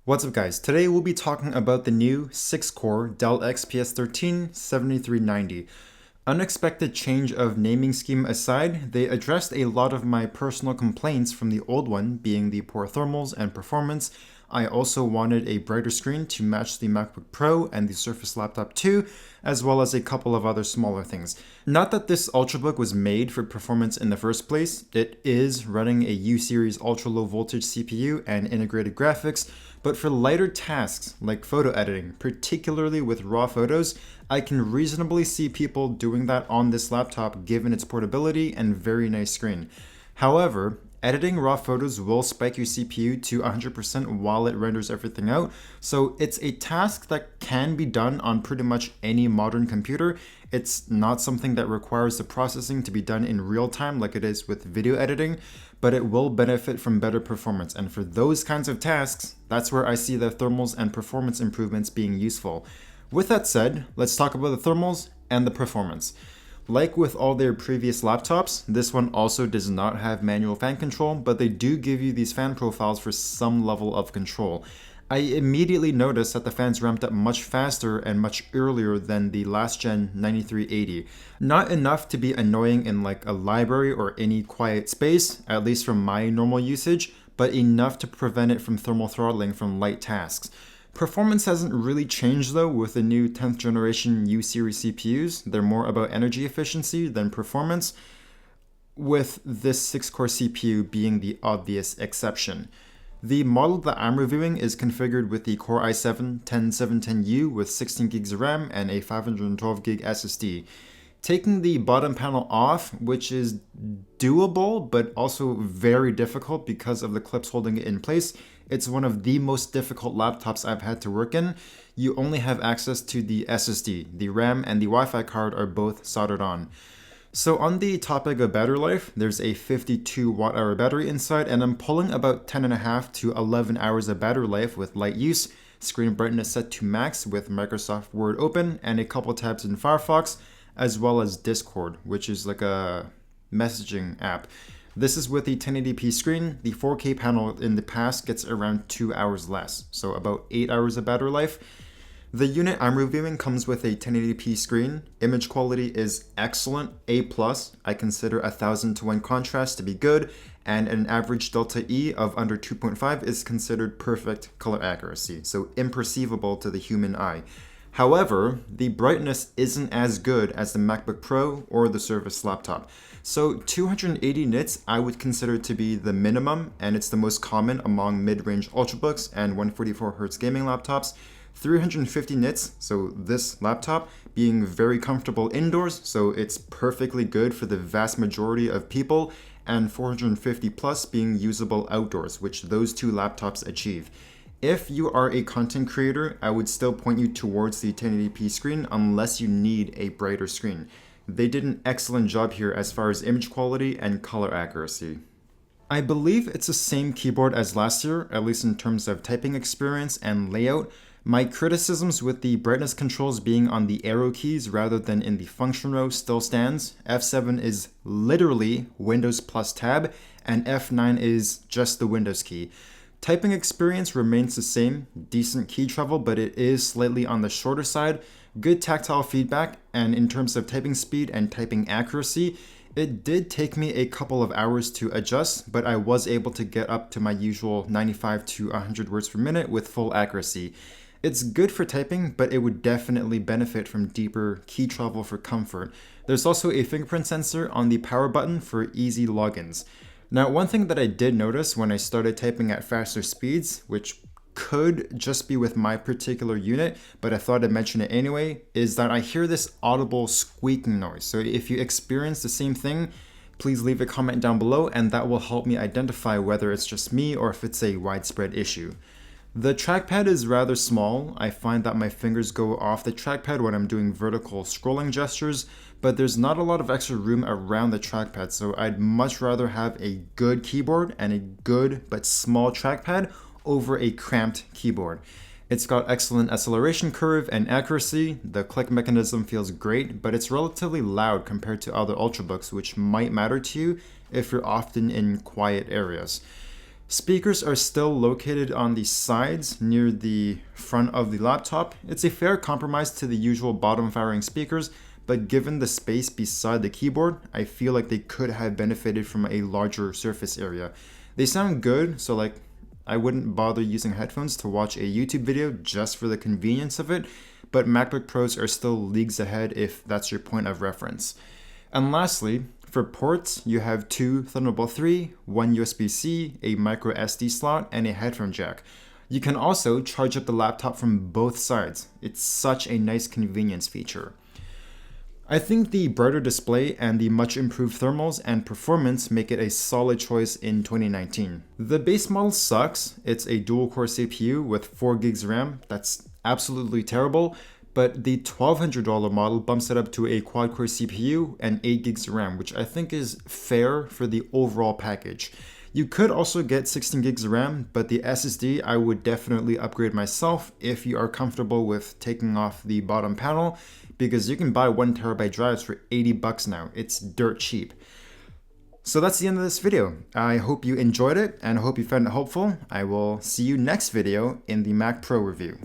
What's up guys, today we'll be talking about the new 6-core Dell XPS 13 7390. Unexpected change of naming scheme aside, they addressed a lot of my personal complaints from the old one, being the poor thermals and performance. I also wanted a brighter screen to match the MacBook Pro and the Surface Laptop 2, as well as a couple of other smaller things. Not that this Ultrabook was made for performance in the first place, it is running a U-series ultra-low voltage CPU and integrated graphics, but for lighter tasks like photo editing, particularly with raw photos, I can reasonably see people doing that on this laptop given its portability and very nice screen. However, editing raw photos will spike your CPU to 100% while it renders everything out, so it's a task that can be done on pretty much any modern computer. It's not something that requires the processing to be done in real time like it is with video editing, but it will benefit from better performance, and for those kinds of tasks, that's where I see the thermals and performance improvements being useful. With that said, let's talk about the thermals and the performance. Like with all their previous laptops, this one also does not have manual fan control, but they do give you these fan profiles for some level of control. I immediately noticed that the fans ramped up much faster and much earlier than the last gen 9380. Not enough to be annoying in like a library or any quiet space, at least from my normal usage, but enough to prevent it from thermal throttling from light tasks. Performance hasn't really changed though with the new 10th generation U-series CPUs. They're more about energy efficiency than performance, with this 6-core CPU being the obvious exception. The model that I'm reviewing is configured with the Core i7-10710U with 16 gigs of RAM and a 512 gig SSD. Taking the bottom panel off, which is doable but also very difficult because of the clips holding it in place, it's one of the most difficult laptops I've had to work in. You only have access to the SSD. The RAM and the Wi-Fi card are both soldered on. So on the topic of battery life, there's a 52 watt-hour battery inside, and I'm pulling about 10.5 to 11 hours of battery life with light use, screen brightness set to max with Microsoft Word open, and a couple tabs in Firefox, as well as Discord, which is like a messaging app. This is with the 1080p screen. The 4K panel in the past gets around 2 hours less, so about 8 hours of battery life. The unit I'm reviewing comes with a 1080p screen. Image quality is excellent, A+. I consider 1000:1 contrast to be good, and an average delta E of under 2.5 is considered perfect color accuracy, so imperceivable to the human eye. However, the brightness isn't as good as the MacBook Pro or the Surface laptop. So 280 nits I would consider to be the minimum, and it's the most common among mid-range Ultrabooks and 144Hz gaming laptops. 350 nits, so this laptop, being very comfortable indoors, so it's perfectly good for the vast majority of people, and 450 plus being usable outdoors, which those two laptops achieve. If you are a content creator, I would still point you towards the 1080p screen unless you need a brighter screen. They did an excellent job here as far as image quality and color accuracy. I believe it's the same keyboard as last year, at least in terms of typing experience and layout. My criticisms with the brightness controls being on the arrow keys rather than in the function row still stands. F7 is literally Windows plus tab, and F9 is just the Windows key. Typing experience remains the same, decent key travel, but it is slightly on the shorter side. Good tactile feedback, and in terms of typing speed and typing accuracy, it did take me a couple of hours to adjust, but I was able to get up to my usual 95 to 100 words per minute with full accuracy. It's good for typing, but it would definitely benefit from deeper key travel for comfort. There's also a fingerprint sensor on the power button for easy logins. Now, one thing that I did notice when I started typing at faster speeds, which could just be with my particular unit, but I thought I'd mention it anyway, is that I hear this audible squeaking noise. So if you experience the same thing, please leave a comment down below, and that will help me identify whether it's just me or if it's a widespread issue. The trackpad is rather small. I find that my fingers go off the trackpad when I'm doing vertical scrolling gestures, but there's not a lot of extra room around the trackpad, so I'd much rather have a good keyboard and a good but small trackpad over a cramped keyboard. It's got excellent acceleration curve and accuracy. The click mechanism feels great, but it's relatively loud compared to other Ultrabooks, which might matter to you if you're often in quiet areas. Speakers are still located on the sides near the front of the laptop. It's a fair compromise to the usual bottom firing speakers, but given the space beside the keyboard, I feel like they could have benefited from a larger surface area. They sound good, so like I wouldn't bother using headphones to watch a YouTube video just for the convenience of it, but MacBook Pros are still leagues ahead if that's your point of reference. And lastly, for ports, you have two Thunderbolt 3, one USB-C, a micro SD slot, and a headphone jack. You can also charge up the laptop from both sides. It's such a nice convenience feature. I think the brighter display and the much improved thermals and performance make it a solid choice in 2019. The base model sucks. It's a dual-core CPU with 4 gigs RAM. That's absolutely terrible. But the $1,200 model bumps it up to a quad-core CPU and 8 gigs RAM, which I think is fair for the overall package. You could also get 16 gigs RAM, but the SSD I would definitely upgrade myself if you are comfortable with taking off the bottom panel, because you can buy 1 terabyte drives for $80 now. It's dirt cheap. So that's the end of this video. I hope you enjoyed it and I hope you found it helpful. I will see you next video in the Mac Pro review.